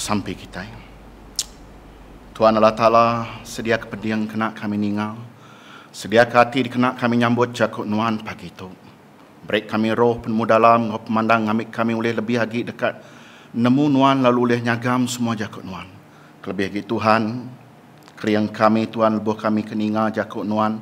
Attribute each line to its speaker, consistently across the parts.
Speaker 1: sampai kita. Tuhan Allah Ta'ala, sedia kepentingan kena kami ningal, sedia hati dikena kami nyambut jakut nuan pagi itu. Break kami roh penemu dalam, pemandang ngamik kami boleh lebih lagi dekat nemu nuan lalu boleh nyagam semua jakut nuan. Kelebih lagi Tuhan, keriang kami Tuhan, lebuh kami keningal jakut nuan,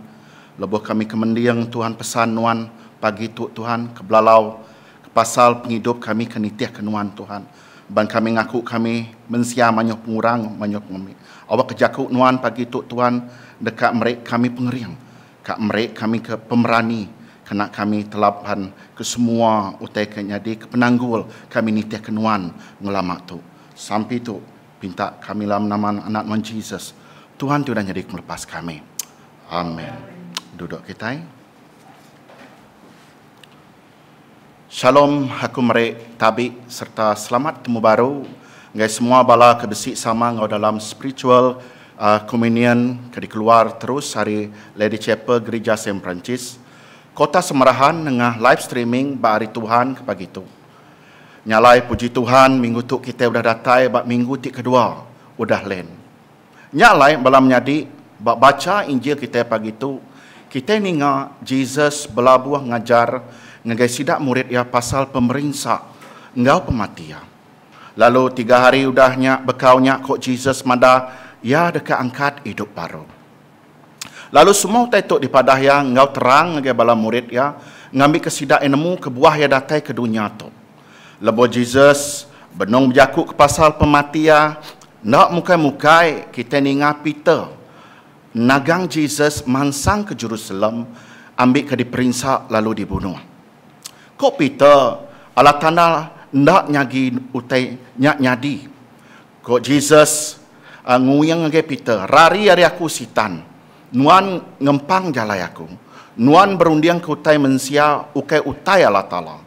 Speaker 1: lebuh kami kemendiang Tuhan pesan nuan pagi itu Tuhan, kebelalau, pasal penghidup kami kenitiah kenuan Tuhan. Ban kami ngaku kami mensia manyoh pengurang manyoh kami. Awak kejakuk nuan pagi itu Tuhan dekat mereka kami pengeriang. Kak mereka kami ke pemerani. Kena kami telapan ke semua utai kenyadi ke penanggul kami nitiah kenuan ngelamak tu. Sampai tu pinta kami dalam nama anak Tuhan Jesus. Tuhan tu dah jadi melepas kami. Amin. Duduk kita. Shalom, aku merek tabi serta selamat temu baru. Guys semua bala kebesik sama ngau dalam spiritual communion ke keluar terus hari Lady Chapel Gereja Saint Francis. Kota Semerahan dengan live streaming hari Tuhan ke pagi tu. Nyalai puji Tuhan minggu tu kita udah datai bab minggu ti kedua udah len. Nyalai balam nyadi bab baca Injil kita pagi tu kita ninga Jesus belabuah ngajar ngagai sidak murid ya pasal pemerintah engau pematian. Lalu 3 hari udahnya bekaunya kok Jesus mada ya dekat angkat hidup baru. Lalu semua tetuk di padah yang engau terang ngagai bala murid ya ngambil kesidak enemu ke buah ya datai ke dunia tu. Lebo Jesus benong berjakuk ke pasal pematian nak mukai-mukai kita ninga Peter nagang Jesus mansang ke Jerusalem ambil ke diperinsak lalu dibunuh. Kok Peter ala tanda ndak nyagi utai nyak nyadi. Kok Jesus nguyang ngage Peter, rari hari aku sitan. Nuan ngempang jalai aku. Nuan berundiang ke utai mensia utai Allah Ta'ala.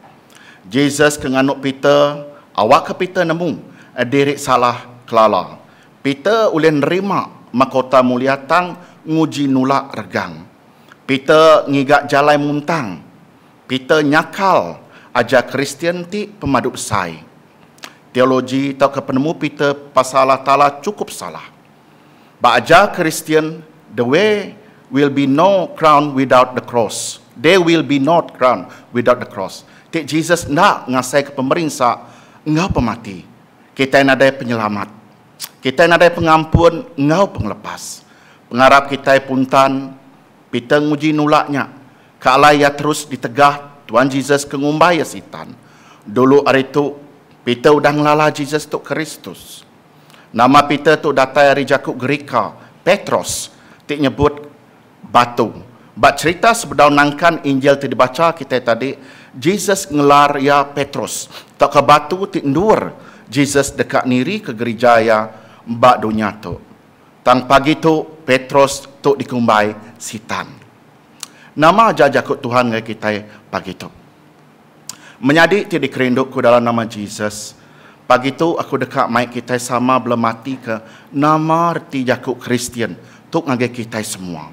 Speaker 1: Jesus kenganuk Peter, awak ke Peter nemu derek salah kelala. Peter ulih nerima mahkota mulia tang nguji nulak regang. Peter ngigak jalai muntang. Peter nyakal ajar Kristian ti pemadu besai. Teologi atau kepenemu Peter pasal Allah Ta'ala cukup salah. Ba ajar Kristian, the way will be no crown without the cross. There will be not crown without the cross. Tik Jesus nak ngasai ke pemerintah, engau pemati. Kita yang ada penyelamat. Kita yang ada pengampun, engau penglepas. Pengarap kita puntan, Peter nguji nulaknya. Kalau ia terus ditegah, Tuhan Jesus kengumbai sitan. Dulu hari itu, Peter udah ngelala Jesus tu Kristus. Nama Peter tu datai hari jakuk Gerika, Petros. Tik nyebut batu. Bak cerita sebedau nangkan Injil tu dibaca kita tadi, Jesus ngelar ya Petrus. Tak ke batu tik ndur. Jesus dekat niri ke gereja ya mbak dunia tu. Tang pagi tu, Petrus tu dikumbai sitan. Nama aja jakut Tuhan ngai kita pagi tu. Menjadi tidak kerindukku dalam nama Jesus. Pagi tu aku dekat mai kita sama belum mati ke nama arti jakut Kristian tuk ngai kita semua.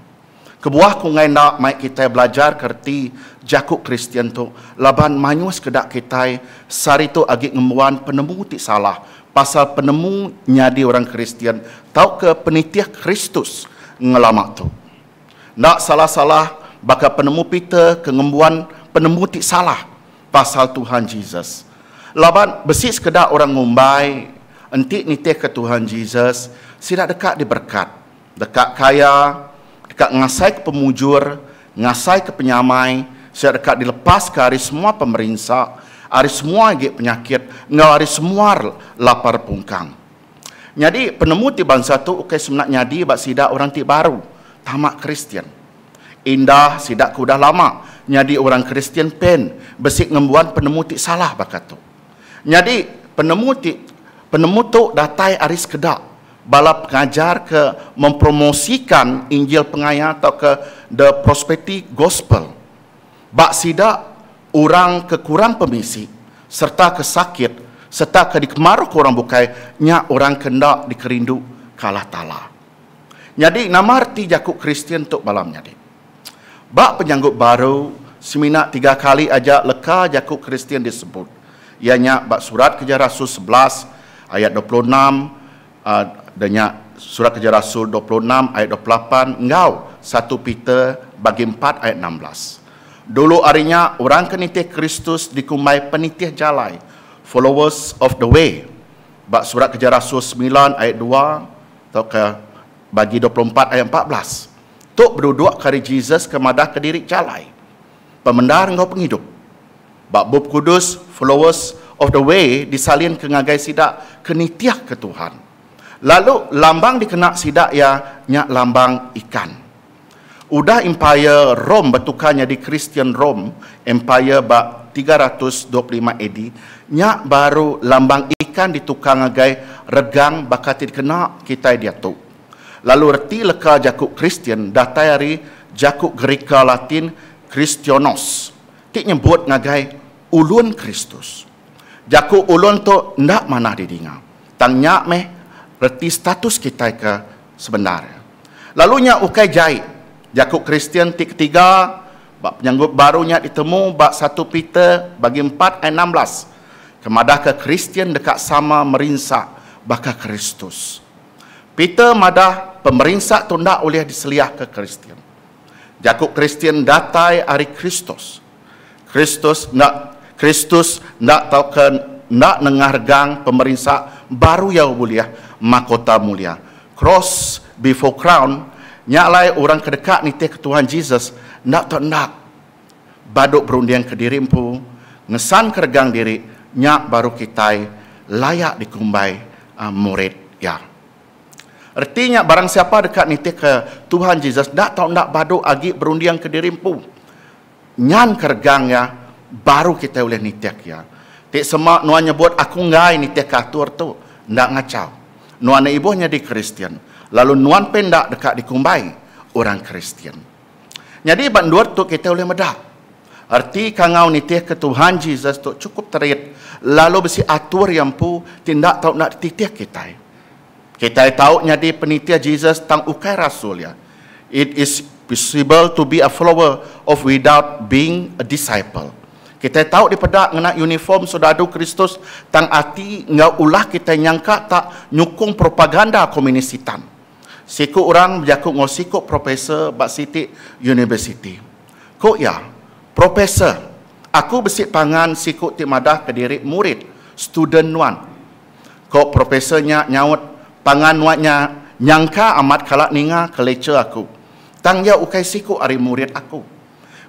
Speaker 1: Kebuah ku ngai nak mai kita belajar kerti jakut Kristian tu laban manyus kedak kita sari tu agi ngemuan penemu ti salah pasal penemu nyadi orang Kristian tau ke penitiah Kristus ngelamak tu. Nak salah-salah bakal penemu Peter kengembuan penemu ti salah pasal Tuhan Jesus. Laban besi sekedar orang ngumbai entik nitih ke Tuhan Jesus sidak dekat diberkat, dekat kaya, dekat ngasai ke pemujur, ngasai ke penyamai, sidak dekat dilepas ke hari semua pemerintah, hari semua gig penyakit, ngau hari semua lapar pungkang. Jadi penemu ti bangsa tu ukai semenak nyadi bak sidak orang ti baru, tamak Kristian. Indah sidak ku dah lama nyadi orang Kristian pen besik ngembuan penemu ti salah bakat tu. Jadi penemu tu datai aris kedak bala pengajar ke mempromosikan Injil pengaya atau ke the prosperity gospel. Bak sidak orang kekurang pemisi serta kesakit serta ke dikemaruh ke orang bukai nya orang kendak dikerindu kalah Ta'ala. Jadi nama arti jakuk Kristian tu balam nyadi. Bak penyanggut baru, seminar 3 kali aja leka jakuk Kristian disebut. Ianya bak surat kerja Rasul 11, ayat 26, dan surat kerja Rasul 26 ayat 28, engkau 1 Peter bagi 4 ayat 16. Dulu harinya orang kenitih Kristus dikumbai penitih jalai, followers of the way. Bak surat kerja Rasul 9 ayat 2 atau ke bagi 24 ayat 14. Tok berduduk kari Jesus kemadah ke diri jalai. Pemendar engkau penghidup. Bak bub kudus, followers of the way disalin ke ngagai sidak kenitiah ke Tuhan. Lalu lambang dikenak sidak ya nyak lambang ikan. Udah Empire Rome bertukarnya di Christian Rome, Empire bak 325 AD, nyak baru lambang ikan ditukar ngagai regang bakati dikenak kita dia tu. Lalu reti leka jakuk Kristian datai hari jakuk Gerika Latin Christianos. Tik nyebut ngagai ulun Kristus. Jakuk ulun tu ndak mana didinga. Tang nyak meh reti status kita ke sebenarnya. Lalu nyak ukai jahit jakuk Kristian tik ketiga, bak penyanggut barunya ditemu bak 1 Peter bagi 4 ayat 16. Kemadah ke Kristian dekat sama merinsak baka Kristus. Peter madah pemerinsak tu ndak boleh diseliah ke Kristian. Jakuk Kristian datai hari Kristus. Kristus ndak tahu ke ndak nengargang pemerinsak baru ya mulia mahkota mulia. Cross before crown. Nyaklai orang kedekat ni ke Tuhan Jesus nak tak nak baduk berundian ke dirimpu ngesan keregang diri nyak baru kita layak dikumbai murid ya. Artinya barang siapa dekat ni ke Tuhan Jesus nak tak nak baduk agi berundian ke dirimpu nyan keregang ya baru kita boleh nitek ya. Tik semak nuan nyebut aku ngai nitek atur tu ndak ngacau. Nuan ibunya di Kristian. Lalu nuan pendak dekat dikumbai orang Kristian. Jadi banduar tu kita boleh medak. Arti kangau nitih ke Tuhan Jesus tu cukup terit. Lalu besi atur yang pu tindak tahu nak titih kita. Kita tahu nyadi penitia Jesus tang ukai rasul ya. It is possible to be a follower of without being a disciple. Kita tahu di pedak ngena uniform saudara Kristus tang ati ngau ulah kita nyangka tak nyukung propaganda komunis hitam. Siku orang berjakuk ngosiku profesor bak City University. Kok ya, profesor, aku besik pangan siku timadah ke diri murid, student nuan. Kok profesornya nyaut pangan nuannya nyangka amat kalak ninga ke lecture aku. Tang ya ukai siku ari murid aku.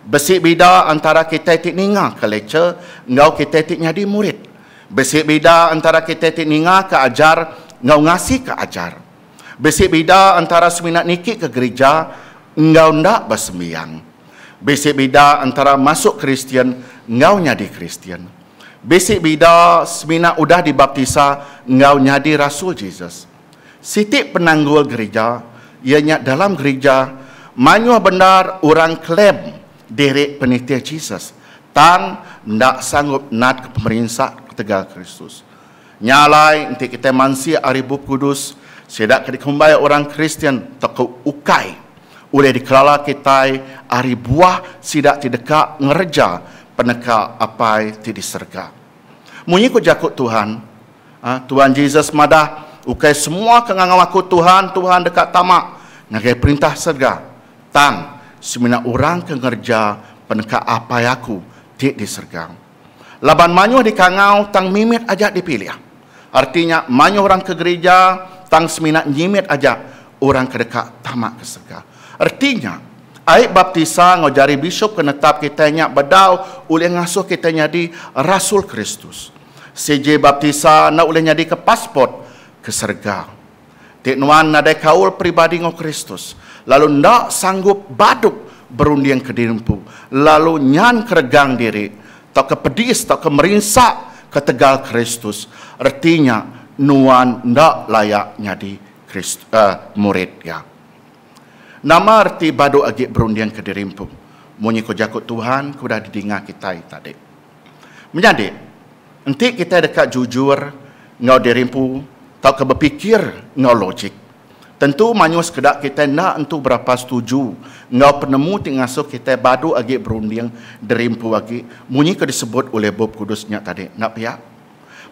Speaker 1: Besik bida antara kita tik ninga ke lecture, ngau kita tik nyadi murid. Besik bida antara kita tik ninga ke ajar, ngau ngasih ke ajar. Besik bida antara seminat nikik ke gereja, engkau ndak bersembiang. Besik bida antara masuk Kristian, engkau nyadi Kristian. Besik bida seminat udah dibaptisa, engkau nyadi Rasul Jesus. Sitik penanggul gereja, ianya dalam gereja, manyuh benar orang klaim diri penitia Jesus. Tan ndak sanggup nat ke pemerintah ketegal Kristus. Nyalai nanti kita mansi aribub kudus, sedak dikumbai orang Kristian tak ukai oleh dikelala kita ari buah sidak tideka ngereja peneka apa ti diserga. Munyi ku jakut Tuhan, Tuhan Jesus madah ukai semua kengangaw aku Tuhan dekat tamak ngagai perintah serga. Tang semina orang ke ngerja peneka apa aku ti diserga. Laban manyuh di kangau tang mimit aja dipilih. Artinya manyuh orang ke gereja tang seminat nyimit aja orang kedekat tamak keserga. Artinya, aib baptisa ngajari bishop kenetap kita nyak badau oleh ngasuh kita nyadi Rasul Kristus. CJ baptisa na oleh nyadi ke pasport keserga. Tik nuan nadai kaul pribadi ngo Kristus. Lalu ndak sanggup baduk berundian ke dirimpu. Lalu nyan keregang diri. Tak kepedis, tak kemerinsak ketegal Kristus. Artinya, nuan ndak layak nyadi murid ya. Nama arti badu agi berundian ke dirimpu. Munyi ko jakut Tuhan kuda didinga kita tadi. Menjadi nanti kita dekat jujur ngau dirimpu tau ke berpikir ngau logik. Tentu manyu sekedak kita nak entu berapa setuju ngau penemu tingasuh kita badu agi berundian dirimpu agi. Munyi ko disebut oleh Bob Kudusnya tadi. Nak pihak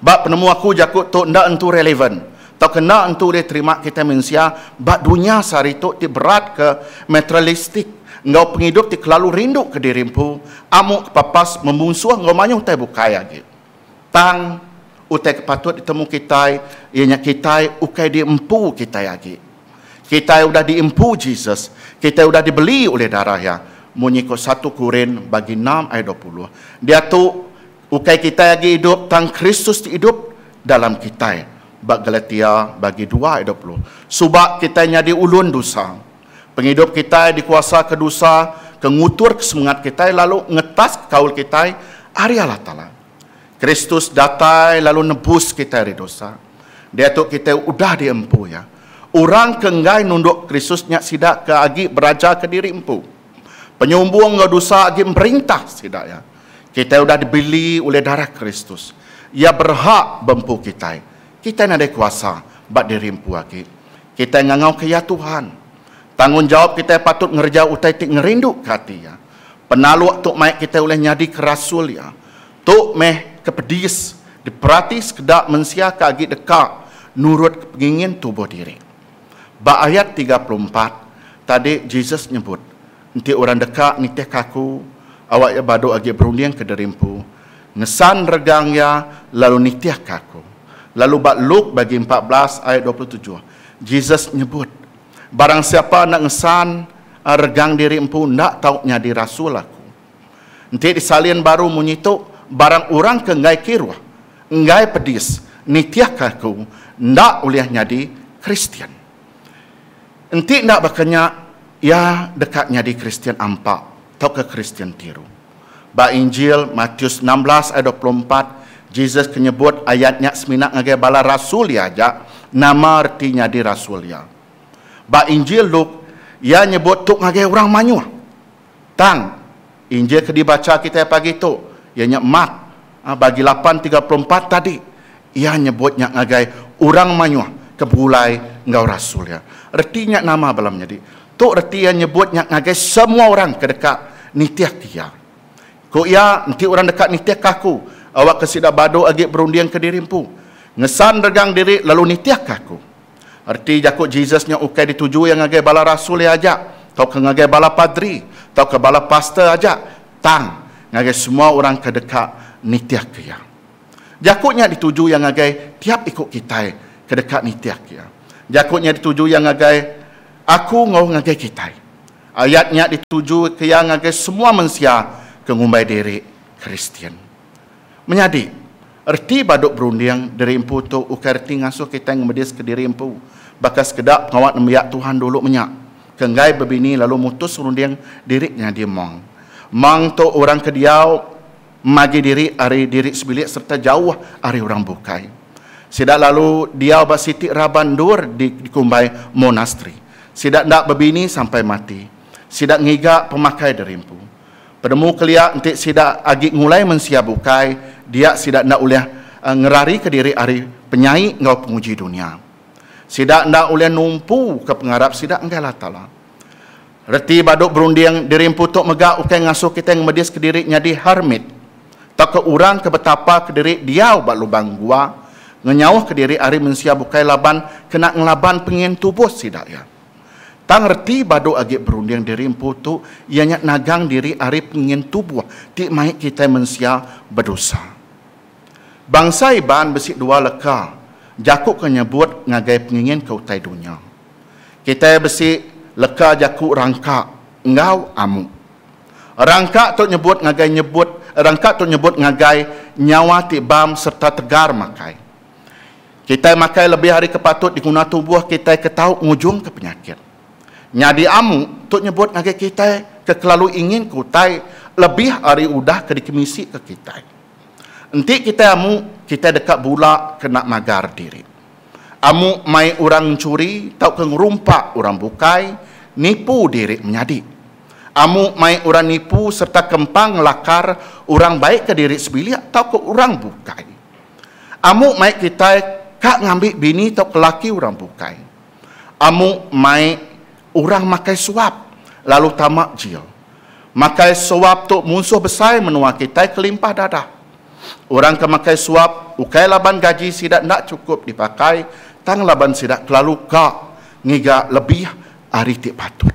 Speaker 1: Bak penemu aku jakut tu ndak entu relevan. Tak kena entu dia terima kita manusia. Bak dunia sehari tu ti berat ke materialistik. Engkau penghidup ti kelalu rindu ke dirimpu. Amuk kepapas membungsuah engkau manyung tai bukai lagi. Tang utai kepatut ditemu kita, ianya kita ukai diempu kita lagi. Kita sudah diempu Jesus. Kita sudah dibeli oleh darahnya. Munyiko 1 Korin bagi 6 ayat 20. Dia tu ukai kita lagi hidup, tang Kristus hidup dalam kita. Bak Galatia bagi 2 ayat 20. Subak kita nyadi ulun dosa. Penghidup kita dikuasa ke dosa, kengutur kesemangat kita, lalu ngetas kaul kita, hari Allah Ta'ala. Kristus datai lalu nebus kita dari dosa. Dia tu kita udah diempu ya. Orang kenggai nunduk Kristusnya sidak ke agi beraja ke diri empu. Penyumbung ke dosa agi merintah sidak ya. Kita udah dibeli oleh darah Kristus. Ia berhak bempu kita. Kita nak ada kuasa bak diri empu agi. Kita ngangau ke ya Tuhan. Tanggungjawab kita patut ngerja utai tik ngerindu ke hati ya. Penaluak tuk maik kita oleh nyadi ke rasul ya. Tuk meh kepedis diperhati sekedar mensia ke agi dekat nurut kepingin tubuh diri. Ba ayat 34 tadi Jesus nyebut nanti orang dekat nitih kaku awak ya badu agi berunding ke derimpu ngesan regang ya lalu nitih kaku. Lalu bak Luke bagi 14 ayat 27 Jesus nyebut barang siapa nak ngesan regang diri empu nak tahu nyadi rasul aku. Nanti disalin baru munyitu barang orang ke ngai kirwah, ngai pedis, nitiah kaku, ndak uliah nyadi Kristian. Nanti ndak bakanya ya dekat nyadi Kristian ampak, atau ke Kristian tiru. Ba Injil Matius 16 ayat 24, Jesus kenyebut ayatnya seminak ngagai bala rasul ya aja, nama artinya di rasul ya. Ba Injil Luke, ia nyebut tuk ngagai orang manyuah. Tang, Injil ke dibaca kita pagi tu, ianya Mat bagi 8:34 tadi ia nyebutnya ngagai orang manyuah kebulai ngau rasul ya. Artinya nama belum jadi. Tu arti yang nyebutnya ngagai semua orang kedekat nitiah dia. Ko ia nanti orang dekat nitiah kaku awak kesida bado agi berundian ke dirimpu. Ngesan regang diri lalu nitiah kaku. Arti jakut Jesusnya ukai dituju yang ngagai bala rasul ya aja. Tau ke ngagai bala padri, tau ke bala pastor aja. Tang ngagai semua orang kedekat nitiah kia. Jakutnya dituju yang ngagai tiap ikut kita kedekat nitiah kia. Jakutnya dituju yang ngagai aku ngau ngagai kita. Ayatnya dituju ke yang ngagai semua manusia kengumbai diri Kristian. Menyadi erti baduk berunding dari empu tu ukar erti ngasuh kita yang medis ke diri empu. Bakas kedap ngawat nembiak Tuhan dulu menyak. Kenggai berbini lalu mutus berunding dirinya dia mong. Mang tu orang kediau magi diri ari diri sebilik serta jauh ari orang bukai. Sidak lalu dia basiti rabandur di kumbai monastri. Sidak ndak berbini sampai mati. Sidak ngiga pemakai derimpu. Penemu keliak entik sidak agi ngulai mensia bukai. Dia sidak ndak uleh ngerari ke diri ari penyai ngau penguji dunia. Sidak ndak uleh numpu ke pengarap sidak enggalah tala. Reti baduk berunding dirimpu tok megak ukai ngasuh kita yang medis ke diri nyadi hermit. Tak ke urang ke betapa ke diri dia bak lubang gua. Ngenyauh ke diri ari mensia bukai laban kena ngelaban pengin tubuh sidak ya. Tang reti baduk agi berunding dirimpu tu ianya nagang diri ari pengin tubuh ti mai kita mensia berdosa. Bangsa iban besi dua leka jakuk kenyebut ngagai pengingin ke utai dunia. Kita besi leka jakuk rangka ngau amu. Rangka tu nyebut ngagai nyawa tibam serta tegar makai. Kita makai lebih hari kepatut diguna tubuh kita ketau ngujung ke penyakit. Nyadi amu tu nyebut ngagai kita kekelalu ingin kutai lebih hari udah ke dikemisi ke kita. Nanti kita amu kita dekat bula kena magar diri. Amu mai orang curi tau ke ngerumpak orang bukai nipu diri menyadi. Amu mai orang nipu serta kempang lakar orang baik ke diri sebilik tau ke orang bukai. Amu mai kita kak ngambil bini tau ke laki orang bukai. Amu mai orang makai suap lalu tamak jil. Makai suap tu musuh besar menua kita kelimpah dadah. Orang kemakai suap, ukai laban gaji sidak nak cukup dipakai, tang laban sidak kelalu kak, ngiga lebih hari ti patut.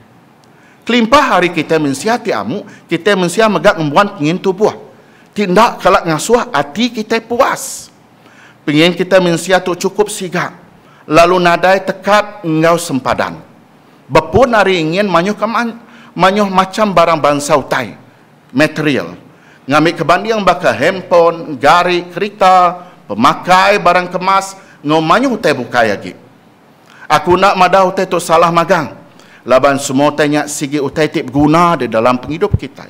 Speaker 1: Kelimpah hari kita mensia ti amu, kita mensia megak membuat pengin tubuh. Tindak kalak ngasuh hati kita puas. Pengin kita mensia tu cukup sigak. Lalu nadai tekat engau sempadan. Bepun hari ingin manyuh macam barang bangsa utai. Material. Ngambil kebanding baka handphone, gari, kereta, pemakai barang kemas, ngomanyuh utai bukai lagi. Aku nak madah utai tu salah magang. Laban semua tanya sigi utai tip guna di dalam penghidup kita.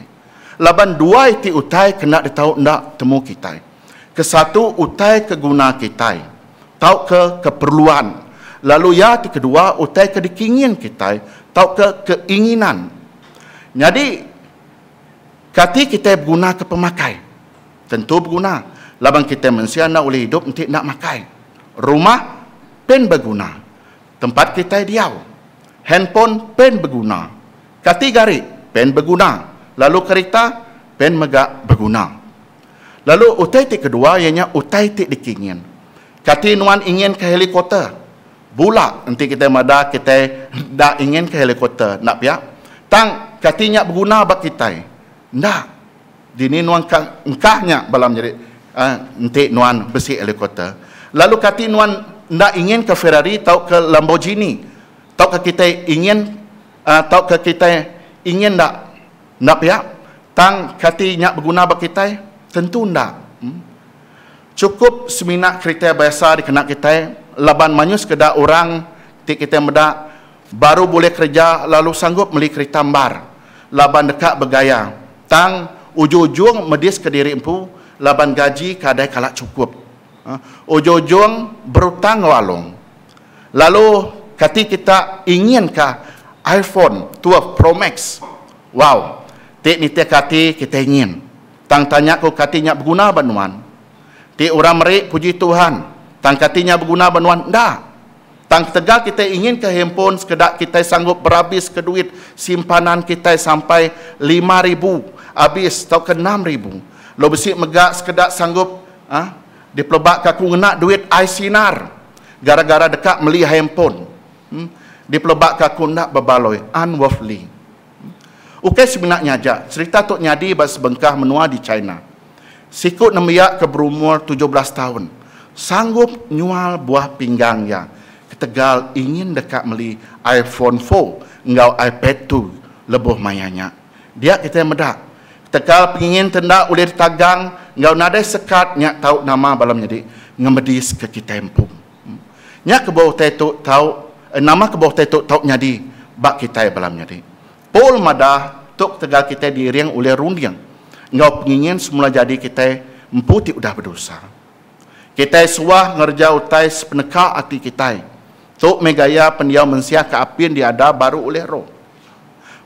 Speaker 1: Laban dua iti utai kena ditahu ndak temu kita. Kesatu utai ke guna kita. Tahu ke keperluan. Lalu ya ti kedua utai ke dikingin kita. Tahu ke keinginan. Jadi kati kita berguna ke pemakai. Tentu berguna. Laban kita manusia nak boleh hidup nanti nak makai. Rumah pen berguna. Tempat kita diau. Handphone pen berguna. Kati gari pen berguna. Lalu kereta pen megak berguna. Lalu utai tik kedua ianya utai tik dikingin. Kati nuan ingin ke helikopter. Bulak nanti kita mada kita dak ingin ke helikopter. Nak pihak. Tang katinya berguna bak kita. Ndak. Dini nuan engkahnya balam jadi nanti nuan besi helikopter. Lalu kati nuan ndak ingin ke Ferrari atau ke Lamborghini. Atau ke kita ingin atau ke kita ingin ndak pihak. Tang katinya berguna bak kita tentu ndak. Cukup seminak kereta biasa dikenak kita. Laban manyus kedak orang kita medak baru boleh kerja lalu sanggup beli kereta ambar. Laban dekat bergaya. Tang ujung-ujung medis ke diri empu, laban gaji kadai kalak cukup. Ujung-ujung berutang walong. Lalu kati kita inginkah iPhone 12 Pro Max? Wow. Tik ni tik kati kita ingin. Tang tanya ko katinya berguna banuan. Tik orang merik puji Tuhan. Tang katinya berguna banuan. Dah. Tang tegal kita ingin ke handphone sekedar kita sanggup berhabis ke duit simpanan kita sampai 5,000 habis atau ke 6,000. Lo besi megak sekedar sanggup dipelebak kaku ngena duit ai sinar gara-gara dekat beli handphone. Dipelebak kaku nak berbaloi unworthily. Okey sebenarnya aja cerita tok nyadi bas bengkah menua di China. Sikut nemiak ke berumur 17 tahun. Sanggup nyual buah pinggang ya. Tegal ingin dekat beli iPhone 4 engau iPad 2 lebuh mayanya. Dia kita medak. Tegal pengin tendak boleh ditagang engau nadai sekat nyak tahu nama balam jadi ngemedis ke kita empung. Nyak ke bawah tetuk tahu nama ke bawah tetuk tahu nyadi bak kita balam jadi. Pol madah tok tegal kita diriang oleh rundiang. Engau pengin semula jadi kita emputi udah berdosa. Kita suah ngerja utai sepeneka hati kita. Tok megaya pendiau mensia ke apin diada baru oleh roh.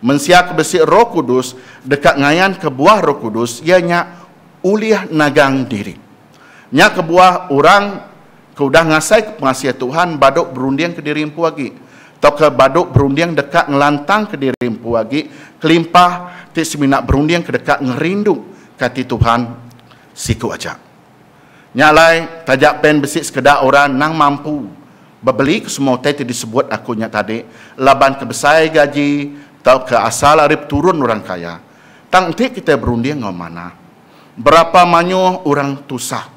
Speaker 1: Mensia ke besi roh kudus, dekat ngayan ke buah roh kudus, ianya uliah nagang diri. Nya ke buah orang, ke udah ngasai ke pengasiah Tuhan, baduk berundiang ke diri empu lagi. Tok ke baduk berundiang dekat ngelantang ke diri empu lagi, kelimpah, tik seminak berundiang ke dekat ngerindu kati Tuhan, siku aja. Nyalai, tajak pen besi sekedar orang nang mampu. Berbeli ke semua tadi disebut akunya tadi. Laban kebesai gaji. Atau ke asal arif turun orang kaya. Tang tik kita berunding ngau mana. Berapa manyuh orang tusah.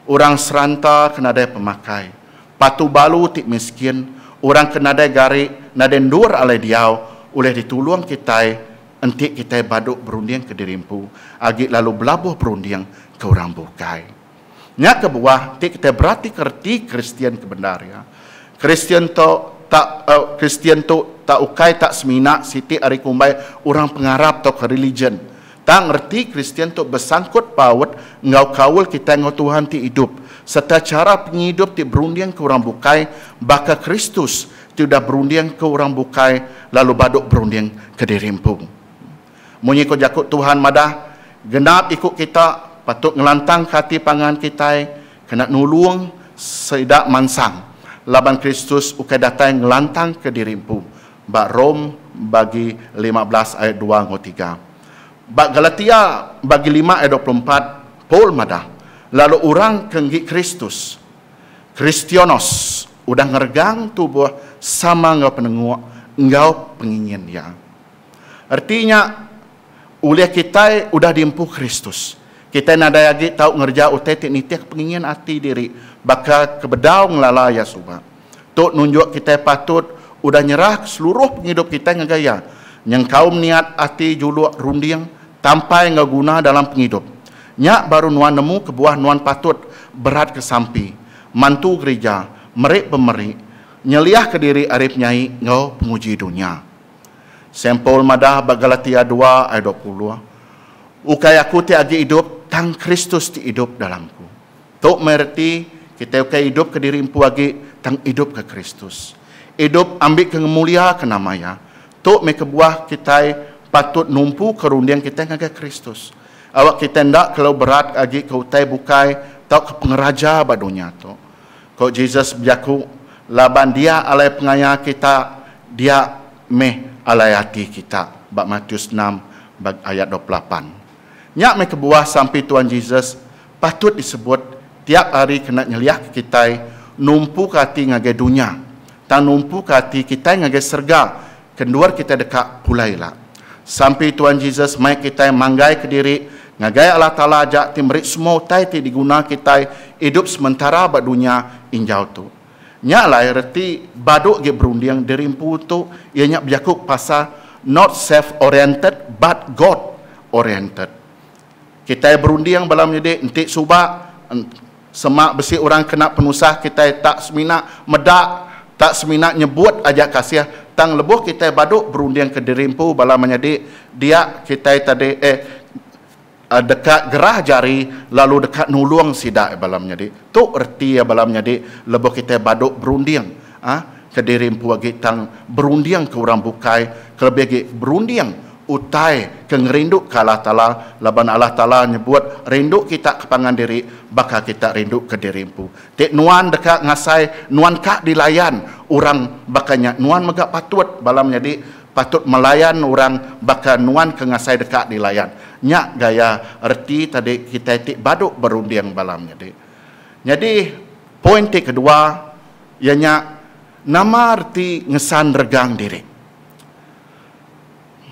Speaker 1: Orang seranta kena ada pemakai. Patu balu tik miskin. Orang kena ada gari. Nada ndur alai diau. Oleh ditulung kita. Entik kita baduk berunding ke dirimpu. Agi lalu belabuh berunding ke orang bukai. Nya ke bawah tik kita berarti kerti Kristian kebenar ya. Kristian tu tak ukai tak semina siti ari kumbai orang pengarap atau ke religion. Tak ngerti Kristian tu bersangkut paut ngau kawul kita ngau Tuhan ti hidup. Serta cara penghidup ti berundiang ke orang bukai baka Kristus ti udah berundiang ke orang bukai lalu baduk berundiang ke dirimpu. Munyi ko jakut Tuhan madah genap ikut kita patut ngelantang hati pangan kita kena nulung sedak mansang. Laban Kristus ukai datang ngelantang ke dirimpu. Bak Rom bagi 15 ayat 2 ngau 3. Bak Galatia bagi 5 ayat 24 Paul madah. Lalu orang kenggi Kristus. Kristionos. Udah ngergang tubuh sama ngau penengok, ngau pengingin ya. Artinya, uliah kita udah diempuh Kristus. Kita nada lagi tahu ngerja utetik nitik pengingin hati diri. Baka kebedau ngelala ya subah. Tuk nunjuk kita patut udah nyerah seluruh penghidup kita ngegaya. Yang kaum niat hati juluk runding tampai ngeguna dalam penghidup. Nyak baru nuan nemu kebuah nuan patut berat ke sampi. Mantu gereja, merik pemerik, nyeliah ke diri arif nyai ngau penguji dunia. Sampel madah Galatia 2 ayat 20. Ukai aku ti agi hidup tang Kristus ti hidup dalamku. Tok merti kita ukai hidup ke diri empu agi tang hidup ke Kristus. Hidup ambil ke mulia ke namanya. Tok me kebuah kita patut numpu kerundian kita ngagai Kristus. Awak kita ndak kalau berat agi ke utai bukai tau ke pengeraja badunya to. Kau Jesus berjaku laban dia alai pengaya kita, dia meh alai hati kita. Bak Matius 6 ayat 28. Nyak meh kebuah sampai Tuhan Jesus patut disebut tiap hari kena nyeliah kita numpu ke hati ngagai dunia. Tang numpu ke hati kita ngagai serga. Kenduar kita dekat pulailah. Sampai Tuhan Jesus mai kita manggai ke diri ngagai Allah Ta'ala ajak timrik semua utai ti diguna kita hidup sementara bak dunia injau tu. Nyak lah erti baduk ge berundiang derimpu tu ia nyak berjakuk pasal not self-oriented but God-oriented. Kita berundiang balam jadi entik subak semak besi orang kena penusah kita tak seminat medak, tak seminat nyebut ajak kasih tang lebuh kita baduk berundiang ke derimpu balam menjadi dia kita tadi dekat gerah jari lalu dekat nulung sidak balamnya di tu erti ya balamnya di lebih kita baduk berundiang ke diri empu agi tang berundiang ke orang bukai kelebih berundiang utai ke ngerindu ke Allah Ta'ala laban Allah Ta'ala nyebut rindu kita ke pangan diri bakal kita rindu ke diri empu tik nuan dekat ngasai nuan kak dilayan orang bakanya nuan megak patut balamnya di patut melayan orang bakal nuan ke ngasai dekat dilayan. Nyak gaya erti tadi kita tik baduk berundiang balamnya di. Jadi poin tik kedua ianya nama arti ngesan regang diri.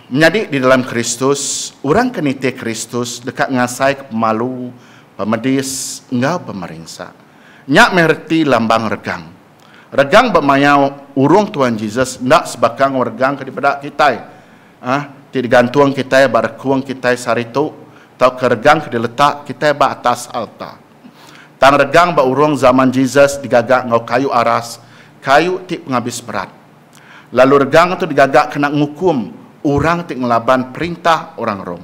Speaker 1: Menjadi di dalam Kristus, orang keniti Kristus dekat ngasai ke pemalu, pemedis, engau pemeriksa. Nyak mengerti lambang regang. Regang bermaya urung Tuhan Jesus ndak sebakang regang kepada kita. Tidak gantung kita barkuang kita saritu tau keregang ke diletak kita ba atas altar. Tang regang ba urung zaman Jesus digagak ngau kayu aras, kayu tik penghabis berat. Lalu regang itu digagak kena ngukum orang tik ngelaban perintah orang Rom.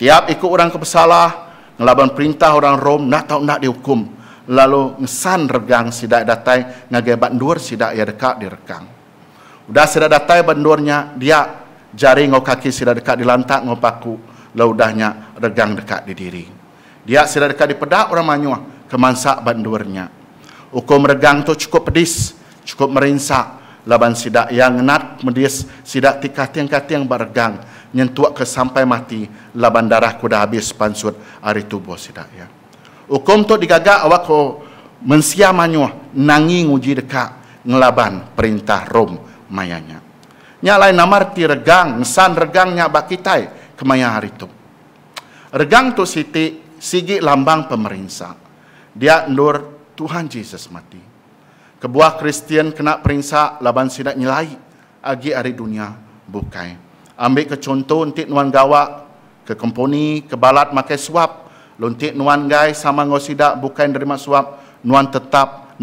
Speaker 1: Tiap ikut orang kepesalah ngelaban perintah orang Rom nak tahu nak dihukum. Lalu ngesan regang sidak datai ngagai bandur sidak ya dekat direkang. Udah sidak datai bandurnya dia jari ngau kaki sidak dekat di lantak ngau paku laudahnya regang dekat di diri. Dia sidak dekat di pedak orang manyuah kemansak bandurnya. Hukum regang tu cukup pedis, cukup merinsak. Laban sidak yang ngenat medis sidak tikatiang-katiang berregang nyentuak ke sampai mati laban darah kuda habis pansut hari tubuh sidak ya. Hukum tu digagak awak ko mensia manyuah nangi nguji dekat ngelaban perintah Rom mayanya. Nya lain nama arti regang, ngesan regangnya bak kita kemaya hari tu. Regang tu sigi lambang pemerintah. Dia nur Tuhan Yesus mati. Kebuah Kristian kena perintah laban sidak nyelai agi hari dunia bukai. Ambil ke contoh untik nuan gawak ke komponi ke balat makai suap. Lontik nuan gai sama ngau sidak bukan nerima suap nuan tetap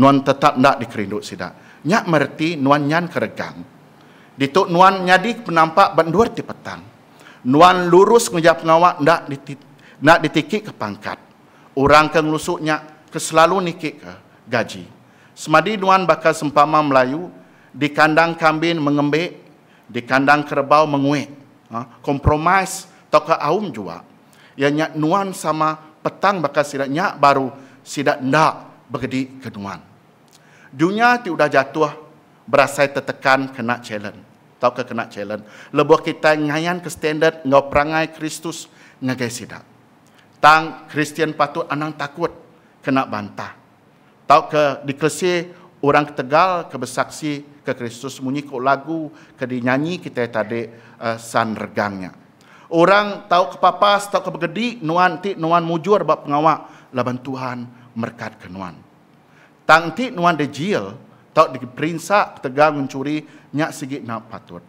Speaker 1: ndak dikerinduk sidak. Nyak merti nuan nyan keregang. Dituk nuan nyadi penampak bandur ti petang. Nuan lurus ngejap ngawak ndak ditikik ke pangkat. Orang ke ngelusuknya ke selalu nikik ke gaji. Semadi nuan bakal sempama Melayu di kandang kambing mengembik, di kandang kerbau menguik. Kompromis atau ke aum jua. Ya nyak nuan sama petang bakal sidak nyak baru sidak ndak begedi ke nuan. Dunia ti udah jatuh berasai tertekan kena challenge. Tahu ke kena challenge. Lebuh kita ngayan ke standard ngau perangai Kristus ngagai sidak. Tang Kristian patut anang takut kena bantah. Tau ke di Kelsi orang Tegal ke bersaksi ke Kristus munyi ko lagu ke dinyanyi kita tadi san regangnya. Orang tahu ke papas, tahu ke begedi, nuan mujur bab pengawak laban Tuhan merkat ke nuan. Tang ti nuan dejil, tahu diperinsa Tegal mencuri nyak sigi nak patut.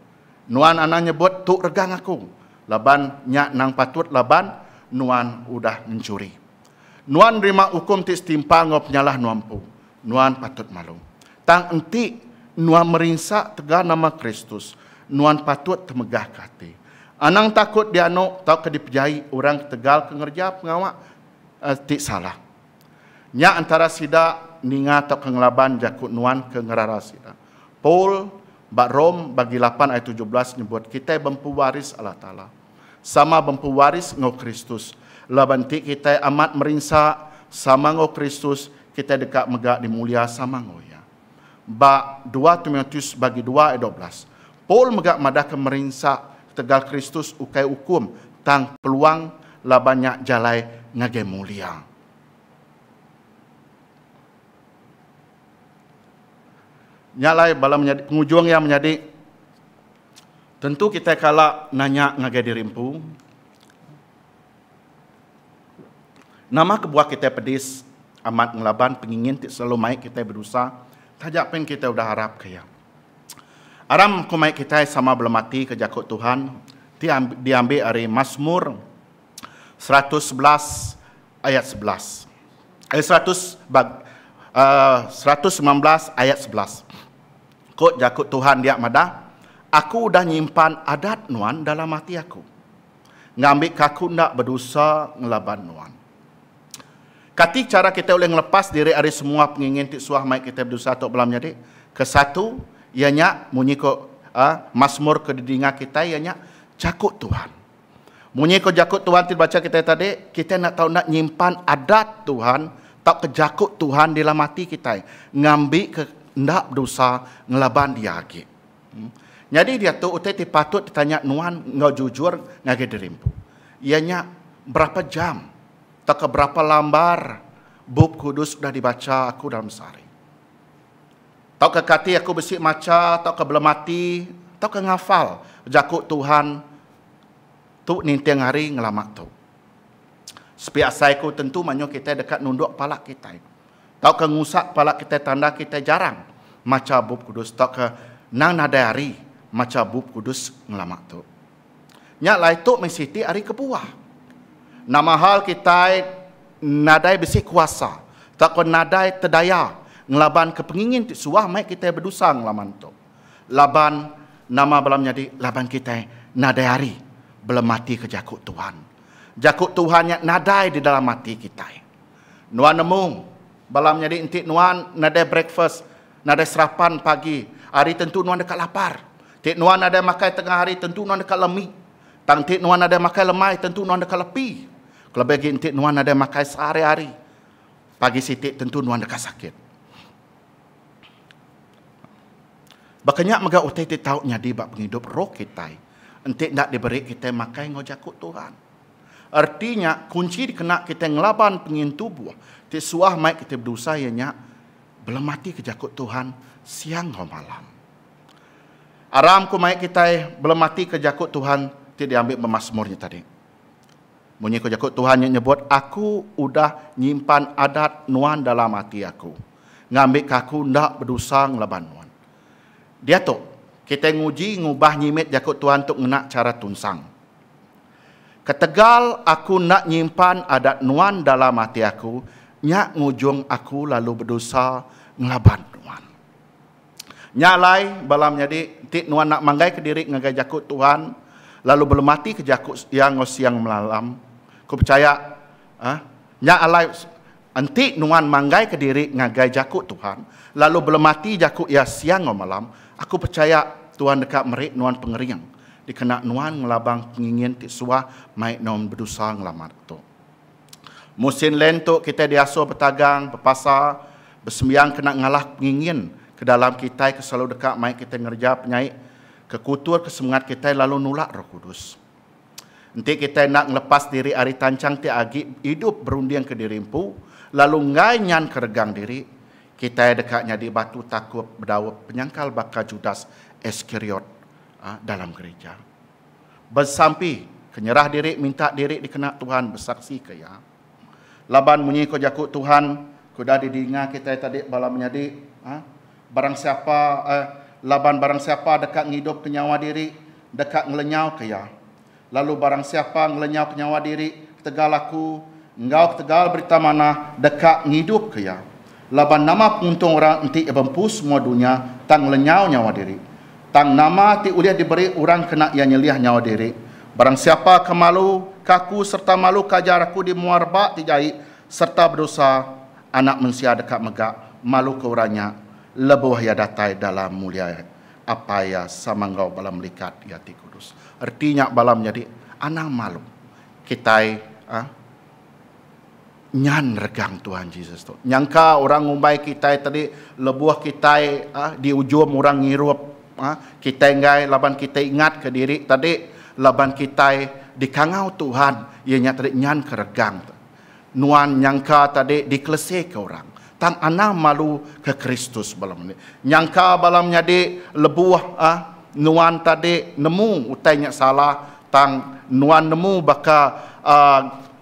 Speaker 1: Nuan anak nyebut tu regang aku. Laban nyak nang patut laban nuan udah mencuri. Nuan terima hukum ti setimpal ngop nyalah nuampu. Nuan patut malu. Tang enti nuan merinsa Tegal nama Kristus. Nuan patut temegah kati. Anang takut dia no tau ke dipejai orang Tegal ke ngerja pengawak ti salah. Nya antara sida ninga tau ke ngelaban jakut nuan ke ngerara sida. Paul bak Rom bagi 8 ayat 17 nyebut kita bempu waris Allah Ta'ala. Sama bempu waris ngau Kristus. Laban ti kita amat merinsa sama ngau Kristus kita dekat megak dimulia sama ngau ya. Bak 2 Timotius bagi 2 ayat 12. Paul megak madah ke merinsa Tegal Kristus ukai hukum tang peluang labanyak jalai ngage mulia. Nyalai bala menjadi pengujung yang menjadi tentu kita kala nanya ngage dirimpu. Nama kebuah kita pedis amat ngelaban pengingin selalu maik kita berusaha. Tajak pen kita udah harap kaya. Aram kumai kita sama belum mati ke jakut Tuhan diambil dari Mazmur 111 ayat 11. 119 ayat 11. Kok jakut Tuhan dia madah, aku udah nyimpan adat nuan dalam hati aku. Ngambil kaku ndak berdosa ngelaban nuan. Kati cara kita boleh ngelepas diri dari semua pengingin tiksuah mai kita berdosa atau belum jadi. Kesatu ianya munyi ko Mazmur kedidinga kita ianya jakut Tuhan. Munyi ko jakut Tuhan dibaca kita tadi, kita nak tahu nak nyimpan adat Tuhan, tak kejakut Tuhan dalam hati kita. Ngambil ke ndak dosa ngelaban dia lagi. Jadi dia tu utai patut ditanya nuan ngau jujur ngage dirimpu. Ianya berapa jam? Tak ke berapa lambar bab kudus sudah dibaca aku dalam sehari. Tau ke kati aku besik maca, tau ke belum mati, tau ke ngafal jakut Tuhan tu nintiang hari ngelamak tu. Sepiasai ku tentu manyo kita dekat nunduk palak kita. Tau ke ngusak palak kita tanda kita jarang maca bab kudus, tau ke nang nada hari maca bab kudus ngelamak tu. Nyak lai tu mesiti hari kebuah. Nama hal kita nadai besi kuasa, tau ke nadai tedaya. Ngelaban kepengingin suah mai kita berdosa ngelaman tu. Laban nama balam jadi laban kita nadai hari belum mati ke jakut Tuhan. Jakut Tuhan yang nadai di dalam hati kita. Nuan nemu balam jadi intik nuan nadai breakfast, nadai sarapan pagi. Hari tentu nuan dekat lapar. Tik nuan nadai makai tengah hari tentu nuan dekat lemi. Tang tik nuan nadai makai lemai tentu nuan dekat lepi. Kalau bagi intik nuan nadai makai sehari-hari. Pagi sitik tentu nuan dekat sakit. Bakanya mega utai ti tahu nyadi bak penghidup roh kita. Entik nak diberi kita makai ngojakut Tuhan. Artinya kunci dikena kita ngelaban pengin tubuh. Ti suah mai kita berdosa ianya belum mati kejakut Tuhan siang atau malam. Aram ku mai kita belum mati kejakut Tuhan ti diambil Mazmurnya tadi. Bunyi kejakut Tuhan yang nyebut aku udah nyimpan adat nuan dalam hati aku. Ngambil kaku ndak berdosa ngelaban nuan. Dia tu, kita nguji ngubah nyimit jakut Tuhan untuk nak cara tunsang. Ketegal aku nak nyimpan adat nuan dalam hati aku, nyak ngujung aku lalu berdosa ngelaban nuan. Nyalai balam jadi tik nuan nak manggai ke diri ngagai jakut Tuhan, lalu belum mati ke jakut siang malam. Ku percaya, nyak alai antik nuan manggai ke diri ngagai jakut Tuhan, lalu belum mati jakut ya siang malam. Aku percaya Tuhan dekat merik nuan pengeriang. Dikena nuan ngelabang pengingin tisua mai nom berdosa ngelamat tu. Musim lain tu kita diasuh bertagang, berpasar, bersembiang kena ngalah pengingin ke dalam kita ke selalu dekat mai kita ngerja penyai ke kutur ke semangat kita lalu nolak Roh Kudus. Nanti kita nak ngelepas diri hari tancang ti agi hidup berundian ke dirimpu, lalu nganyan keregang diri, kita dekatnya di batu takut berdawa penyangkal bakal Judas Iskariot dalam gereja. Bersampi, kenyerah diri, minta diri dikena Tuhan, bersaksi ke ya. Laban munyi ko jakut Tuhan, kuda didinga kita tadi bala menjadi, barang siapa, laban barang siapa dekat ngidup ke nyawa diri, dekat ngelenyau ke ya. Lalu barang siapa ngelenyau ke nyawa diri, tegal aku, engkau tegal berita mana, dekat ngidup ke ya. Laban nama puntung orang nanti bempu semua dunia, tang ngelenyau nyawa diri. Tang nama ti uliah diberi orang kena ia nyeliah nyawa diri. Barang siapa kemalu, kaku serta malu kajar aku di muarba ti jahit, serta berdosa, anak manusia dekat megak, malu ke orangnya, lebuh ya datai dalam mulia apa ya samanggau balam melikat ya ti kudus. Artinya balam jadi anak malu. Kita nyan regang Tuhan Yesus tu. Nyangka orang ngumbai kita tadi lebuh kita di ujung orang ngirup. Kita ngai laban kita ingat ke diri tadi laban kita dikangau Tuhan ianya tadi nyan keregang. Nuan nyangka tadi diklese ke orang. Tang anak malu ke Kristus balam ni. Nyangka balam jadi lebuh nuan tadi nemu utainya salah, tang nuan nemu baka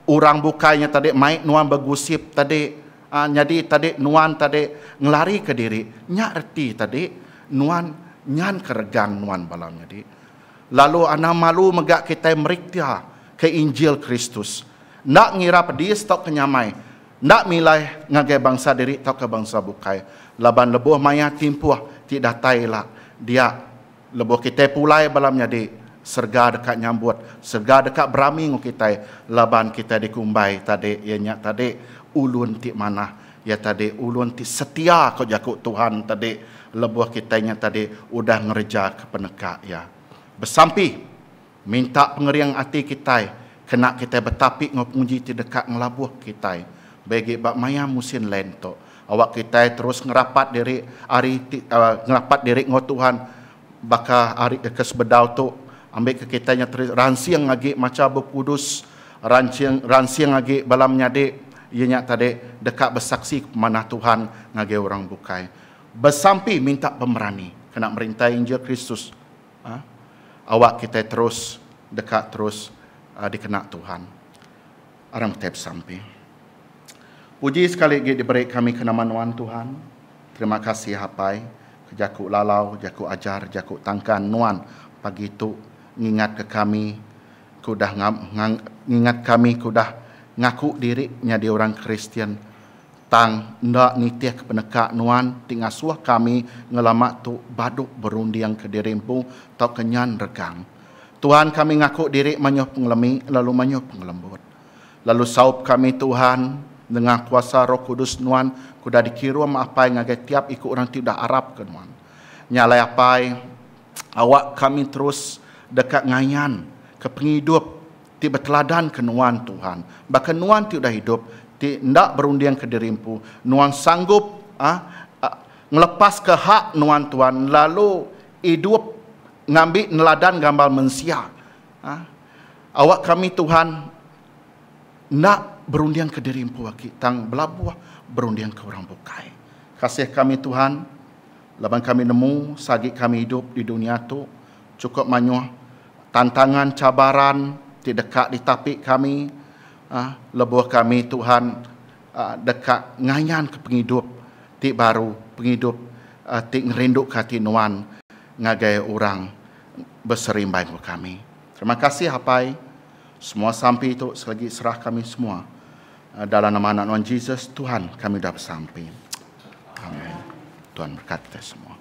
Speaker 1: orang bukanya tadi mai nuan begusip tadi jadi tadi nuan tadi ngelari ke diri nya erti tadi nuan nyan keregang nuan balam jadi. Lalu anak malu megak kita meriktia ke Injil Kristus. Nak ngira pedis tok kenyamai. Nak milai ngagai bangsa diri tok ke bangsa bukai. Laban lebuh maya timpuh tidak tailah dia lebuh kita pulai balamnya di serga dekat nyambut, serga dekat berami kita laban kita dikumbai tadi ianya tadi ulun ti mana ya tadi ulun ti setia kau jakut Tuhan tadi lebuh kitanya tadi udah ngereja ke peneka ya. Bersampi minta pengeriang hati kita kena kita bertapik ngopunji ti dekat ngelabuh kita bagi bak maya musim lento awak kita terus ngerapat diri hari ngerapat diri ngo Tuhan baka hari kesbedau tu ambil ke kitanya ransiang lagi macam berkudus ransiang lagi balam nyade ianya tadi dekat bersaksi mana Tuhan ngage orang bukai bersampi minta pemberani kena merintah Injil Kristus awak kita terus dekat terus dikena Tuhan aram tep sampai puji sekali lagi diberi kami kenamaan Tuhan. Terima kasih hapai jakuk lalau, jakuk ajar, jakuk tangkan nuan pagi itu ngingat ke kami kudah ngingat kami kudah ngaku diri nyadi orang Kristian tang ndak nitiah ke peneka nuan tingasuh kami ngelamak tu baduk berundiang ke dirimpu tau kenyan regang. Tuhan kami ngaku diri manyuh pengelemi lalu manyuh pengelembut. Lalu saup kami Tuhan dengan kuasa Roh Kudus nuan kuda dikirim apa yang ngagai tiap ikut orang tidak Arab ke nuan. Nyalai apa awak kami terus dekat ngayan ke penghidup ti berteladan ke nuan Tuhan. Bahkan nuan ti udah hidup ti ndak berundiang ke dirimpu. Nuan sanggup ngelepas ke hak nuan Tuhan lalu hidup ngambil neladan gambar mensia. Awak kami Tuhan nak berundiang ke dirimpu waki tang belabuh berundiang ke orang bukai. Kasih kami Tuhan, laban kami nemu sagi kami hidup di dunia tu cukup manyuh tantangan cabaran ti dekat di tapik kami lebuh kami Tuhan dekat ngayan ke penghidup ti baru penghidup ti ngerinduk hati nuan ngagai orang berserimbai ke kami. Terima kasih hapai semua sampai itu selagi serah kami semua dalam nama anak Tuhan Yesus Tuhan kami dah bersampai. Amin. Tuhan berkati kita semua.